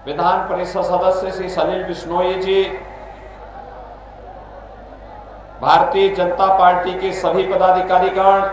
विधान परिषद सदस्य श्री सलील बिश्नोई जी, भारतीय जनता पार्टी के सभी पदाधिकारीगण,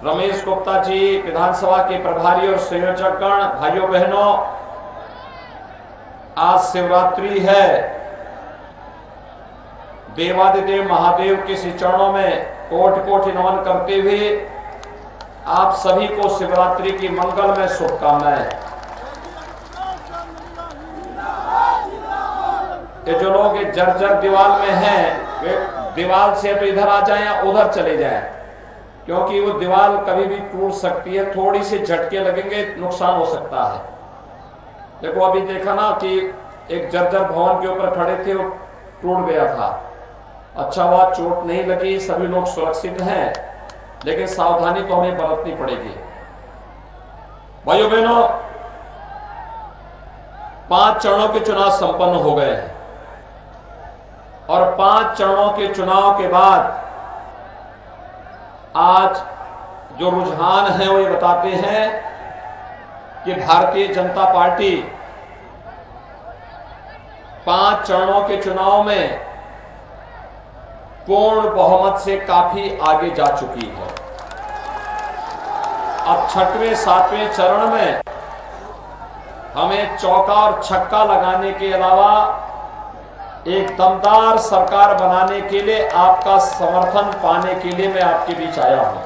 रमेश गुप्ता जी, विधानसभा के प्रभारी और संयोजकगण, भाइयों बहनों, आज शिवरात्रि है। देवादिदेव महादेव के श्री चरणों में कोटि कोटि नमन करते हुए आप सभी को शिवरात्रि की मंगलमय शुभकामनाएं। ये जो लोग जर्जर दीवार में हैं, वे दीवार से तो इधर आ जाएं या उधर चले जाएं, क्योंकि वो दीवार कभी भी टूट सकती है। थोड़ी सी झटके लगेंगे, नुकसान हो सकता है। देखो अभी देखा ना कि एक जर्जर भवन के ऊपर खड़े थे, वो टूट गया था। अच्छा हुआ चोट नहीं लगी, सभी लोग सुरक्षित हैं, लेकिन सावधानी तो हमें बरतनी पड़ेगी। भाइयों बहनों, 5 चरणों के चुनाव संपन्न हो गए हैं और 5 चरणों के चुनाव के बाद आज जो रुझान है वो ये बताते हैं कि भारतीय जनता पार्टी 5 चरणों के चुनाव में पूर्ण बहुमत से काफी आगे जा चुकी है। अब 6वें 7वें चरण में हमें चौका और छक्का लगाने के अलावा एक दमदार सरकार बनाने के लिए आपका समर्थन पाने के लिए मैं आपके बीच आया हूं।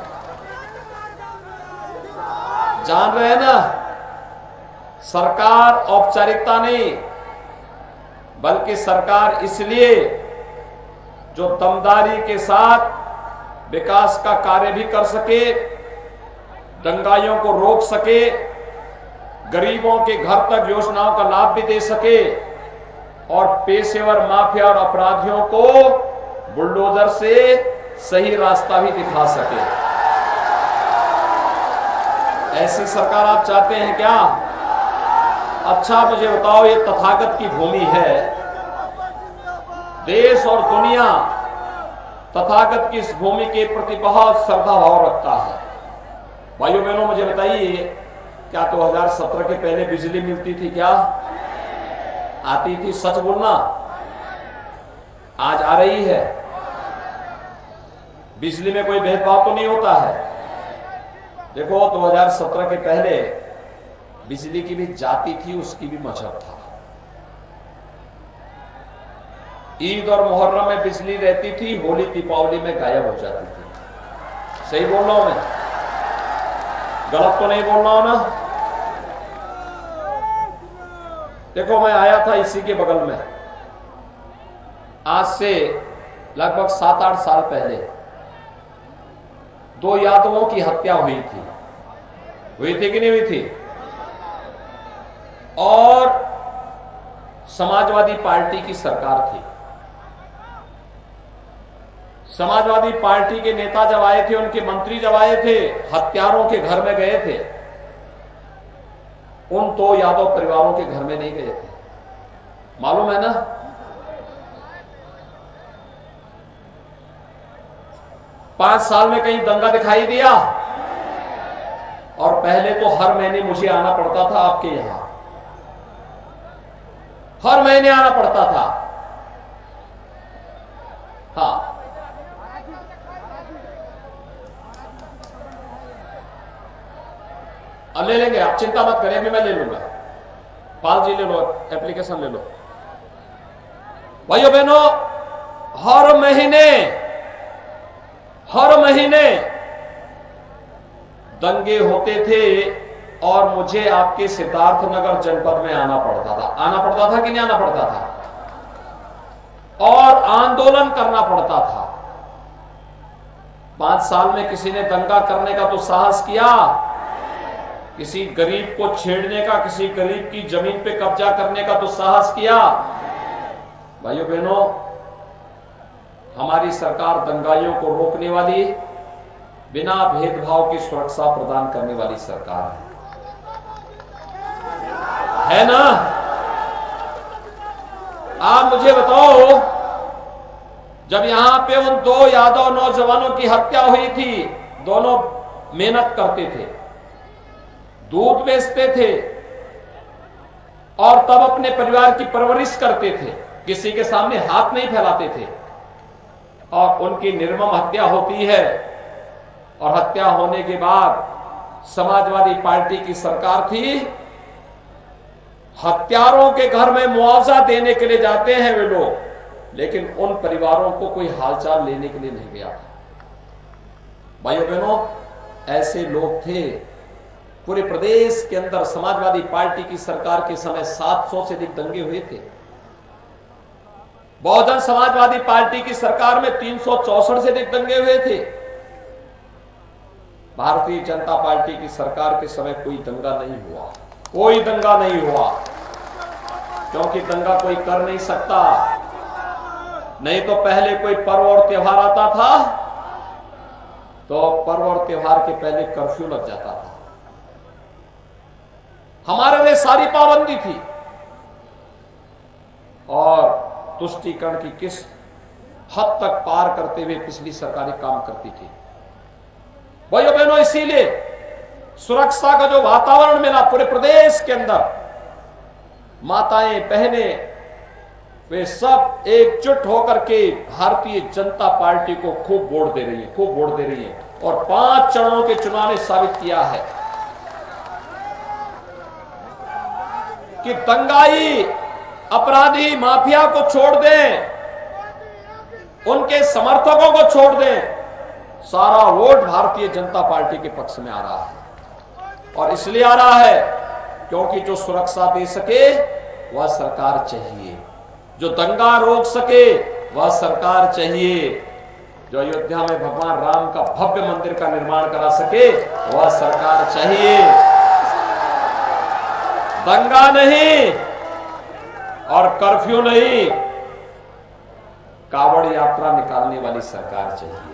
जान रहे हैं ना, सरकार औपचारिकता नहीं, बल्कि सरकार इसलिए जो दमदारी के साथ विकास का कार्य भी कर सके, दंगाइयों को रोक सके, गरीबों के घर तक योजनाओं का लाभ भी दे सके और पेशेवर माफिया और अपराधियों को बुलडोजर से सही रास्ता भी दिखा सके। ऐसी सरकार आप चाहते हैं क्या? अच्छा मुझे बताओ, ये तथागत की भूमि है। देश और दुनिया तथागत की इस भूमि के प्रति बहुत श्रद्धा भाव रखता है। भाइयों बहनों, मुझे बताइए, क्या 2017 के पहले बिजली मिलती थी? क्या आती थी? सच बोलना। आज आ रही है। बिजली में कोई भेदभाव तो नहीं होता है। देखो 2017 के पहले बिजली की भी जाती थी, उसकी भी मजहब था। ईद और मुहर्रम में बिजली रहती थी, होली दीपावली में गायब हो जाती थी। सही बोल रहा हूं मैं? गलत तो नहीं बोल रहा हूं ना? देखो मैं आया था इसी के बगल में, आज से लगभग 7-8 साल पहले 2 यादवों की हत्या हुई थी कि नहीं हुई थी? और समाजवादी पार्टी की सरकार थी। समाजवादी पार्टी के नेता जब आए थे, उनके मंत्री जब आए थे, हत्यारों के घर में गए थे। उन 2 यादव परिवारों के घर में नहीं गए थे। मालूम है ना? पांच साल में कहीं दंगा दिखाई दिया? और पहले तो हर महीने मुझे आना पड़ता था आपके यहां, हर महीने आना पड़ता था। हाँ, अब ले लेंगे, आप चिंता मत करें, अभी मैं ले लूंगा। पाल जी ले लो, एप्लीकेशन ले लो। भाइयों बहनों, हर महीने दंगे होते थे और मुझे आपके सिद्धार्थनगर जनपद में आना पड़ता था कि नहीं आना पड़ता था? और आंदोलन करना पड़ता था। 5 साल में किसी ने दंगा करने का तो साहस किया? किसी गरीब को छेड़ने का, किसी गरीब की जमीन पे कब्जा करने का तो साहस किया? भाइयों बहनों, हमारी सरकार दंगाइयों को रोकने वाली, बिना भेदभाव की सुरक्षा प्रदान करने वाली सरकार है ना? आप मुझे बताओ, जब यहां पे उन 2 यादव नौजवानों की हत्या हुई थी, दोनों मेहनत करते थे, दूध बेचते थे, और तब अपने परिवार की परवरिश करते थे, किसी के सामने हाथ नहीं फैलाते थे, और उनकी निर्मम हत्या होती है। और हत्या होने के बाद समाजवादी पार्टी की सरकार थी, हत्यारों के घर में मुआवजा देने के लिए जाते हैं वे लोग, लेकिन उन परिवारों को कोई हालचाल लेने के लिए नहीं गया था। भाइयों बहनों, ऐसे लोग थे। पूरे प्रदेश के अंदर समाजवादी पार्टी की सरकार के समय 700 से अधिक दंगे हुए थे। बहुजन समाजवादी पार्टी की सरकार में 364 से अधिक दंगे हुए थे। भारतीय जनता पार्टी की सरकार के समय कोई दंगा नहीं हुआ, कोई दंगा नहीं हुआ, क्योंकि दंगा कोई कर नहीं सकता। नहीं तो पहले कोई पर्व और त्योहार आता था तो पर्व और त्योहार के पहले कर्फ्यू लग जाता था। हमारे लिए सारी पाबंदी थी, और तुष्टीकरण की किस हद तक पार करते हुए पिछली सरकारें काम करती थी। भाइयों बहनों, इसीलिए सुरक्षा का जो वातावरण मिला पूरे प्रदेश के अंदर, माताएं बहनें वे सब एकजुट होकर के भारतीय जनता पार्टी को खूब वोट दे रही है, खूब वोट दे रही है। और 5 चरणों के चुनाव ने साबित किया है कि दंगाई अपराधी माफिया को छोड़ दें, उनके समर्थकों को छोड़ दें, सारा वोट भारतीय जनता पार्टी के पक्ष में आ रहा है। और इसलिए आ रहा है क्योंकि जो सुरक्षा दे सके वह सरकार चाहिए, जो दंगा रोक सके वह सरकार चाहिए, जो अयोध्या में भगवान राम का भव्य मंदिर का निर्माण करा सके वह सरकार चाहिए। दंगा नहीं और कर्फ्यू नहीं, कावड़ यात्रा निकालने वाली सरकार चाहिए।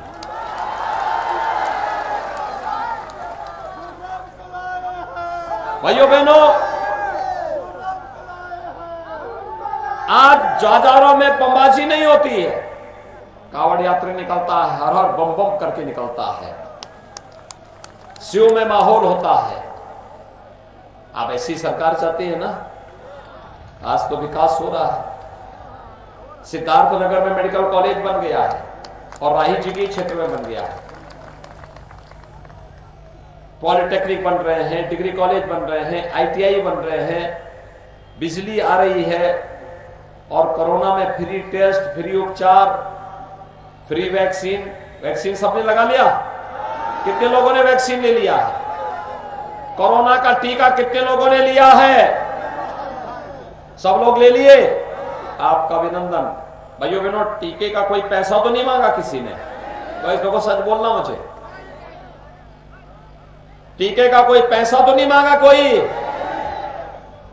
भाइयों बहनों, आज बाजारों में बमबाजी नहीं होती है, कावड़ यात्रा निकलता है, हर हर बम बम करके निकलता है, शिव में माहौल होता है। आप ऐसी सरकार चाहते हैं ना? आज तो विकास हो रहा है, सिद्धार्थनगर में मेडिकल कॉलेज बन गया है और राही जी के क्षेत्र में बन गया है, पॉलिटेक्निक बन रहे हैं, डिग्री कॉलेज बन रहे हैं, ITI बन रहे हैं, बिजली आ रही है, और कोरोना में फ्री टेस्ट, फ्री उपचार, फ्री वैक्सीन। वैक्सीन सबने लगा लिया? कितने लोगों ने वैक्सीन ले लिया है? कोरोना का टीका कितने लोगों ने लिया है? सब लोग ले लिए? आपका अभिनंदन। भाइयों बहनों, टीके का कोई पैसा तो नहीं मांगा किसी ने? भाई देखो, सच बोलना मुझे, टीके का कोई पैसा तो नहीं मांगा कोई?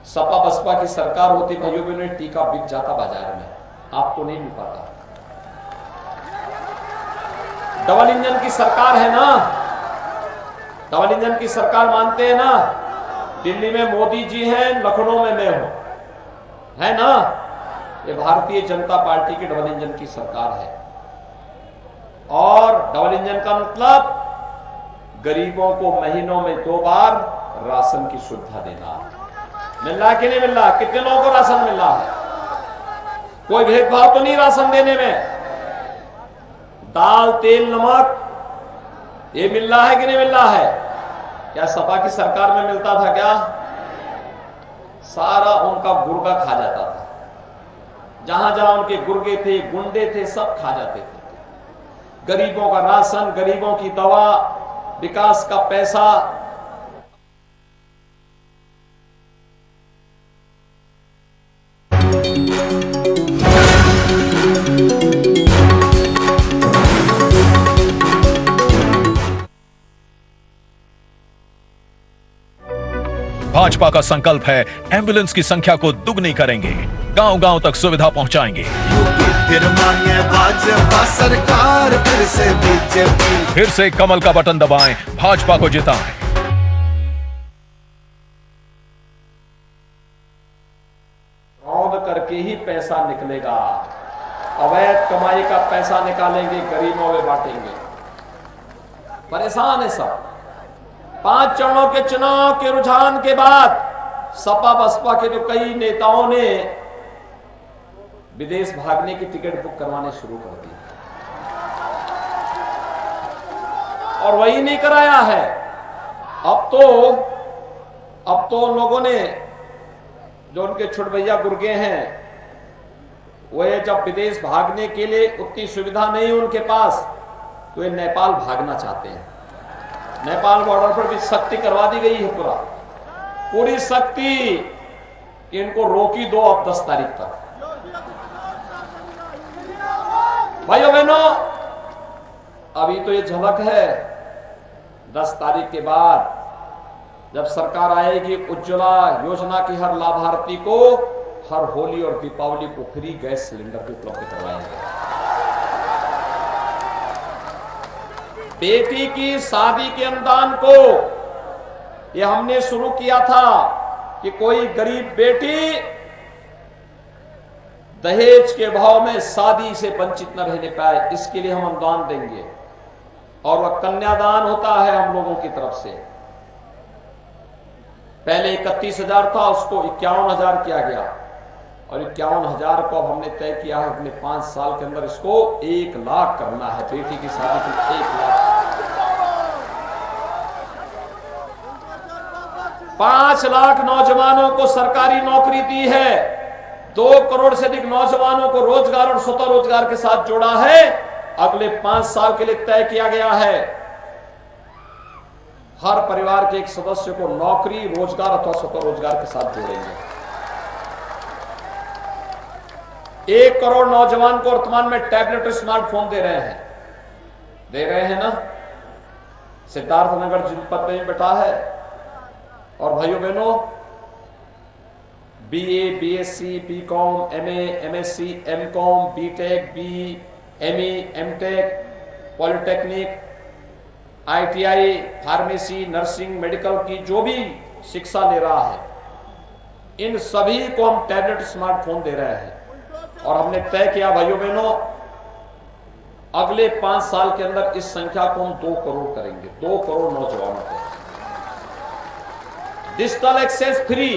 सपा बसपा की सरकार होती भाइयों बहनों, टीका बिक जाता बाजार में, आपको नहीं मिल पाता। डबल इंजन की सरकार है ना, डबल इंजन की सरकार मानते हैं ना? दिल्ली में मोदी जी हैं, लखनऊ में मैं हूं, है ना? ये भारतीय जनता पार्टी की डबल इंजन की सरकार है। और डबल इंजन का मतलब गरीबों को महीनों में 2 बार राशन की सुविधा देना। मिल रहा कि नहीं मिल रहा? कितने लोगों को राशन मिल रहा है? कोई भेदभाव तो नहीं राशन देने में? दाल, तेल, नमक ये मिल रहा है कि नहीं मिल रहा है? क्या सपा की सरकार में मिलता था क्या? सारा उनका गुर्गा खा जाता था, जहां जहां उनके गुर्गे थे, गुंडे थे, सब खा जाते थे। गरीबों का राशन, गरीबों की दवा, विकास का पैसा। भाजपा का संकल्प है एम्बुलेंस की संख्या को दुगनी करेंगे, गांव-गांव तक सुविधा पहुंचाएंगे। भाजपा सरकार फिर से बीजेपी, फिर से कमल का बटन दबाएं, भाजपा को जिताएं। रौद करके ही पैसा निकलेगा, अवैध कमाई का पैसा निकालेंगे, गरीबों में बांटेंगे। परेशान है सब। 5 चरणों के चुनाव के रुझान के बाद सपा बसपा के जो कई नेताओं ने विदेश भागने की टिकट बुक करवाने शुरू कर दी, और वही नहीं कराया है। अब तो उन लोगों ने, जो उनके छुटभैया गुर्गे हैं, वे जब विदेश भागने के लिए उतनी सुविधा नहीं है उनके पास, तो ये नेपाल भागना चाहते हैं। नेपाल बॉर्डर पर भी सख्ती करवा दी गई है, पूरी सख्ती कि इनको रोकी दो अब 10 तारीख तक। भाइयों बहनों, अभी तो ये झलक है, 10 तारीख के बाद जब सरकार आएगी, उज्ज्वला योजना की हर लाभार्थी को हर होली और दीपावली को फ्री गैस सिलेंडर भी उपलब्ध करवाएंगे। बेटी की शादी के अनुदान को ये हमने शुरू किया था कि कोई गरीब बेटी दहेज के भाव में शादी से वंचित न रहने पाए, इसके लिए हम अनुदान देंगे। और वह कन्यादान होता है हम लोगों की तरफ से। पहले 31,000 था, उसको 51,000 किया गया, और 51,000 को अब हमने तय किया है अपने 5 साल के अंदर इसको 1 लाख करना है। बेटी की शादी की 1 लाख। 5 लाख नौजवानों को सरकारी नौकरी दी है, 2 करोड़ से अधिक नौजवानों को रोजगार और स्वतः रोजगार के साथ जोड़ा है। अगले 5 साल के लिए तय किया गया है हर परिवार के एक सदस्य को नौकरी, रोजगार अथवा स्वतः रोजगार के साथ जोड़ेंगे। 1 करोड़ नौजवान को वर्तमान में टैबलेट और स्मार्टफोन दे रहे हैं ना। सिद्धार्थनगर जनपद में बैठा है। और भाइयों बहनों, BA, BSc, BCom, MA, MSc, MCom, BTech, BME, MTech, polytechnic, ITI, pharmacy, nursing, medical की जो भी शिक्षा ले रहा है, इन सभी को हम टैबलेट स्मार्टफोन दे रहे हैं। और हमने तय किया भाइयों बहनों, अगले 5 साल के अंदर इस संख्या को हम 2 करोड़ करेंगे, 2 करोड़ नौजवानों को डिजिटल एक्सेस फ्री,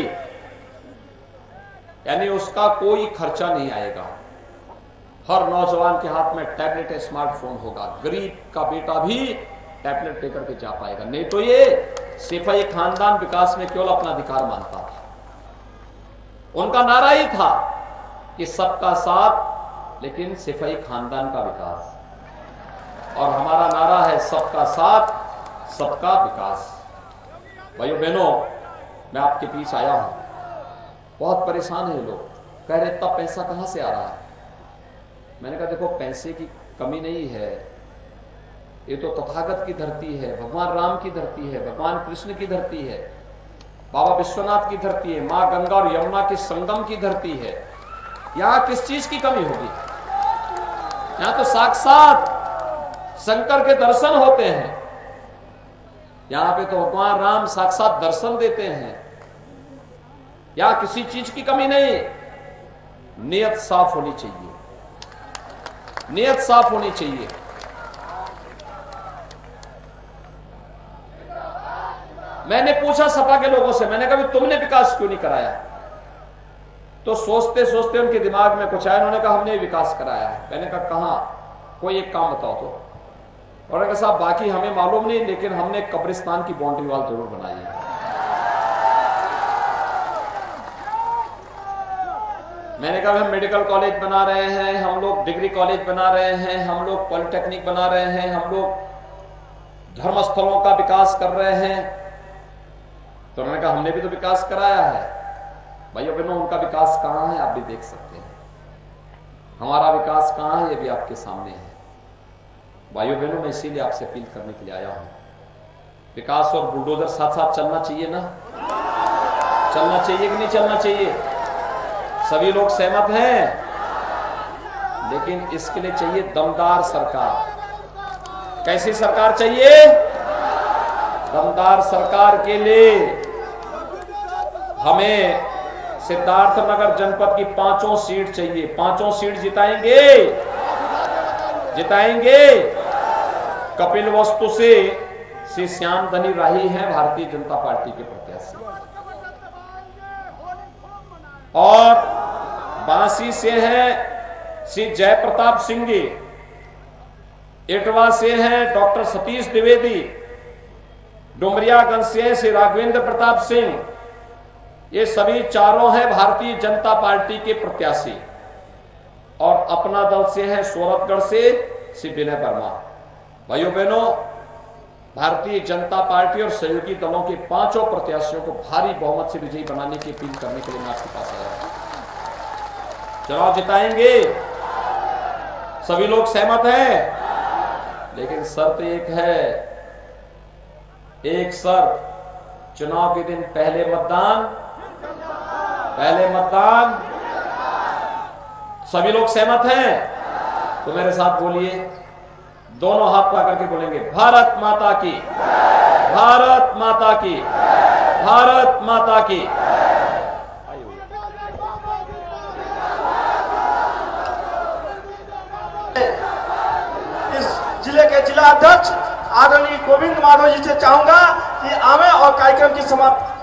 यानी उसका कोई खर्चा नहीं आएगा। हर नौजवान के हाथ में टैबलेट या स्मार्टफोन होगा। गरीब का बेटा भी टैबलेट लेकर के जा पाएगा। नहीं तो ये सिपाही खानदान विकास में केवल अपना अधिकार मानता था। उनका नारा ही था कि सबका साथ लेकिन सिपाही खानदान का विकास, और हमारा नारा है सबका साथ सबका विकास। भाइयों बहनों, मैं आपके बीच आया हूं, बहुत परेशान है लोग, कह रहे तब पैसा कहां से आ रहा है। मैंने कहा देखो, पैसे की कमी नहीं है, ये तो तथागत की धरती है, भगवान राम की धरती है, भगवान कृष्ण की धरती है, बाबा विश्वनाथ की धरती है, मां गंगा और यमुना के संगम की धरती है। यहां किस चीज की कमी होगी? यहां तो साक्षात शंकर के दर्शन होते हैं। यहां पे तो भगवान राम साक्षात दर्शन देते हैं। यहां किसी चीज की कमी नहीं। नियत साफ होनी चाहिए, नियत साफ होनी चाहिए। मैंने पूछा सपा के लोगों से, मैंने कहा तुमने विकास क्यों नहीं कराया? तो सोचते सोचते उनके दिमाग में कुछ आया, उन्होंने कहा हमने विकास कराया है। मैंने कहा कहां? कोई एक काम बताओ तो। और कहा साहब बाकी हमें मालूम नहीं, लेकिन हमने कब्रिस्तान की बाउंड्री वॉल जरूर बनाई है। मैंने कहा हम मेडिकल कॉलेज बना रहे हैं, हम लोग डिग्री कॉलेज बना रहे हैं, हम लोग पॉलिटेक्निक बना रहे हैं, हम लोग धर्मस्थलों का विकास कर रहे हैं। तो उन्होंने कहा हमने भी तो विकास कराया है। भाइयों बहनों, उनका विकास कहां है आप भी देख सकते हैं, हमारा विकास कहां है ये भी आपके सामने है। भाइयों बहनों, मैं इसीलिए आपसे अपील करने के लिए आया हूं, विकास और बुलडोजर साथ साथ चलना चाहिए ना? चलना चाहिए कि नहीं चलना चाहिए? सभी लोग सहमत हैं, लेकिन इसके लिए चाहिए दमदार सरकार। कैसी सरकार चाहिए? दमदार सरकार के लिए हमें सिद्धार्थनगर जनपद की 5 सीट चाहिए। 5 सीट जिताएंगे, जिताएंगे। कपिल वस्तु से श्री श्याम धनी राही हैं भारतीय जनता पार्टी के प्रत्याशी। और बांसी से हैं श्री जयप्रताप सिंह जी, इटवा से हैं डॉक्टर सतीश द्विवेदी, डुमरियागंज से श्री राघवेंद्र प्रताप सिंह। ये सभी चारों हैं भारतीय जनता पार्टी के प्रत्याशी। और अपना दल से है सूरतगढ़ से श्री विनय वर्मा। भाइयों बहनों, भारतीय जनता पार्टी और सहयोगी दलों के पांचों प्रत्याशियों को भारी बहुमत से विजयी बनाने की अपील करने के लिए मैं आपके पास आया हूं। चुनाव जिताएंगे, सभी लोग सहमत हैं, लेकिन शर्त एक है, एक शर्त, चुनाव के दिन पहले मतदान। सभी लोग सहमत हैं तो मेरे साथ बोलिए, दोनों हाथ पकड़ के बोलेंगे, भारत माता की, भारत माता की, भारत माता की। इस जिले के जिला अध्यक्ष आदरणीय गोविंद माधव जी से चाहूंगा कि आवे और कार्यक्रम की समाप्ति